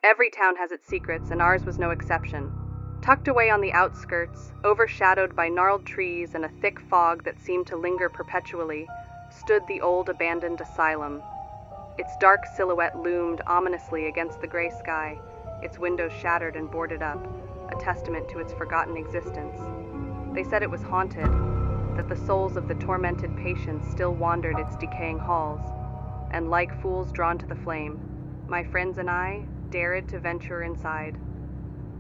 Every town has its secrets, and ours was no exception. Tucked away on the outskirts, overshadowed by gnarled trees and a thick fog that seemed to linger perpetually, stood the old abandoned asylum. Its dark silhouette loomed ominously against the gray sky, its windows shattered and boarded up, a testament to its forgotten existence. They said it was haunted, that the souls of the tormented patients still wandered its decaying halls, and like fools drawn to the flame, my friends and I dared to venture inside.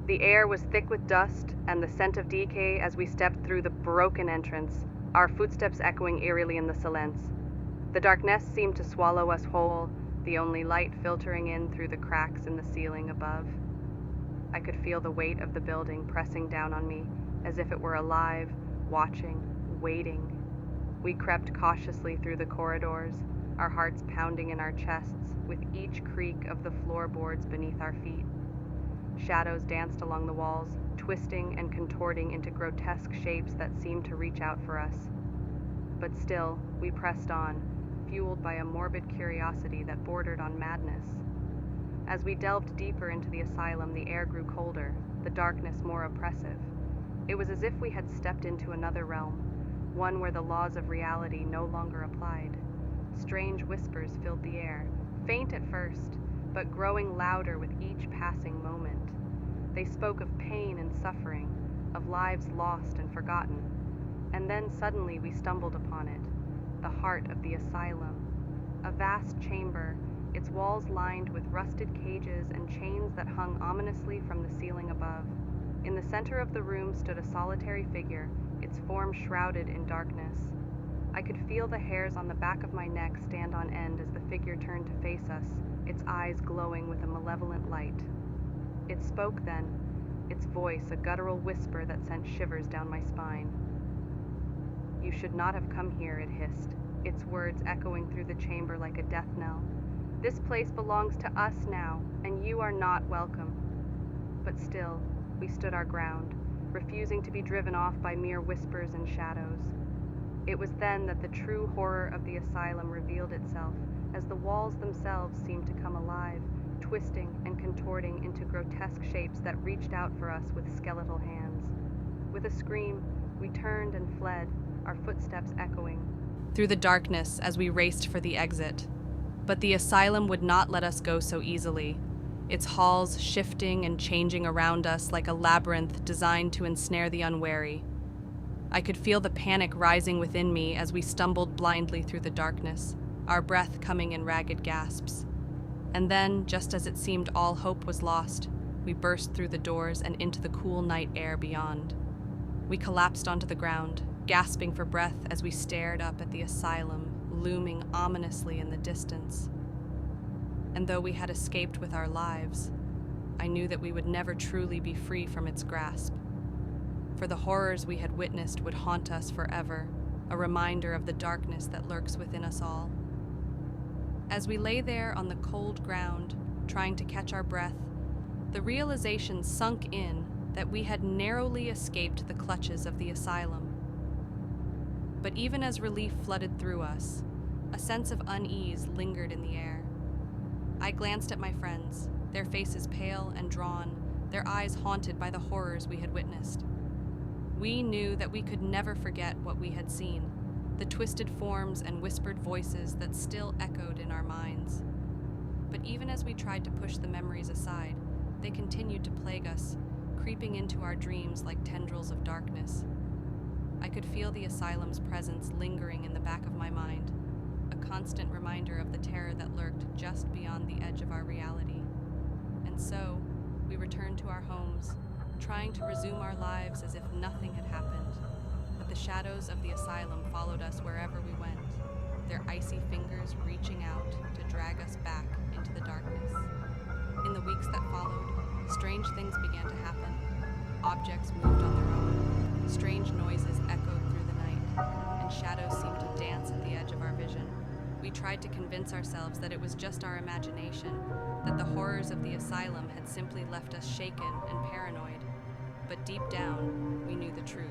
The air was thick with dust and the scent of decay as we stepped through the broken entrance, our footsteps echoing eerily in the silence. The darkness seemed to swallow us whole, the only light filtering in through the cracks in the ceiling above. I could feel the weight of the building pressing down on me, as if it were alive, watching, waiting. We crept cautiously through the corridors, our hearts pounding in our chests with each creak of the floorboards beneath our feet. Shadows danced along the walls, twisting and contorting into grotesque shapes that seemed to reach out for us. But still, we pressed on, fueled by a morbid curiosity that bordered on madness. As we delved deeper into the asylum, the air grew colder, the darkness more oppressive. It was as if we had stepped into another realm, one where the laws of reality no longer applied. Strange whispers filled the air, faint at first, but growing louder with each passing moment. They spoke of pain and suffering, of lives lost and forgotten. And then suddenly we stumbled upon it, the heart of the asylum. A vast chamber, its walls lined with rusted cages and chains that hung ominously from the ceiling above. In the center of the room stood a solitary figure, its form shrouded in darkness. I could feel the hairs on the back of my neck stand on end as the figure turned to face us, its eyes glowing with a malevolent light. It spoke then, its voice a guttural whisper that sent shivers down my spine. "You should not have come here," it hissed, its words echoing through the chamber like a death knell. "This place belongs to us now, and you are not welcome." But still, we stood our ground, refusing to be driven off by mere whispers and shadows. It was then that the true horror of the asylum revealed itself, as the walls themselves seemed to come alive, twisting and contorting into grotesque shapes that reached out for us with skeletal hands. With a scream, we turned and fled, our footsteps echoing through the darkness as we raced for the exit. But the asylum would not let us go so easily, its halls shifting and changing around us like a labyrinth designed to ensnare the unwary. I could feel the panic rising within me as we stumbled blindly through the darkness, our breath coming in ragged gasps. And then, just as it seemed all hope was lost, we burst through the doors and into the cool night air beyond. We collapsed onto the ground, gasping for breath as we stared up at the asylum, looming ominously in the distance. And though we had escaped with our lives, I knew that we would never truly be free from its grasp. For the horrors we had witnessed would haunt us forever, a reminder of the darkness that lurks within us all. As we lay there on the cold ground, trying to catch our breath, the realization sunk in that we had narrowly escaped the clutches of the asylum. But even as relief flooded through us, a sense of unease lingered in the air. I glanced at my friends, their faces pale and drawn, their eyes haunted by the horrors we had witnessed. We knew that we could never forget what we had seen, the twisted forms and whispered voices that still echoed in our minds. But even as we tried to push the memories aside, they continued to plague us, creeping into our dreams like tendrils of darkness. I could feel the asylum's presence lingering in the back of my mind, a constant reminder of the terror that lurked just beyond the edge of our reality. And so, we returned to our homes, trying to resume our lives as if nothing had happened. But the shadows of the asylum followed us wherever we went, their icy fingers reaching out to drag us back into the darkness. In the weeks that followed, strange things began to happen. Objects moved on their own, strange noises echoed through the night, and shadows seemed to dance at the edge of our vision. We tried to convince ourselves that it was just our imagination, that the horrors of the asylum had simply left us shaken and paranoid. But deep down, we knew the truth.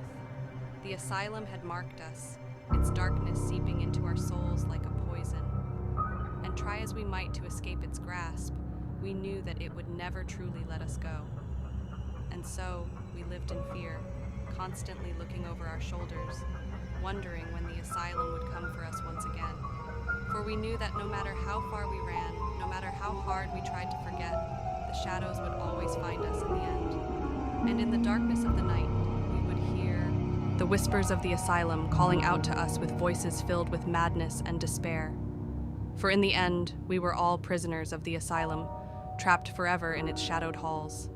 The asylum had marked us, its darkness seeping into our souls like a poison. And try as we might to escape its grasp, we knew that it would never truly let us go. And so, we lived in fear, constantly looking over our shoulders, wondering when the asylum would come for us once again. For we knew that no matter how far we ran, no matter how hard we tried to forget, the shadows would always find us in the end. And in the darkness of the night, we would hear the whispers of the asylum calling out to us with voices filled with madness and despair. For in the end, we were all prisoners of the asylum, trapped forever in its shadowed halls.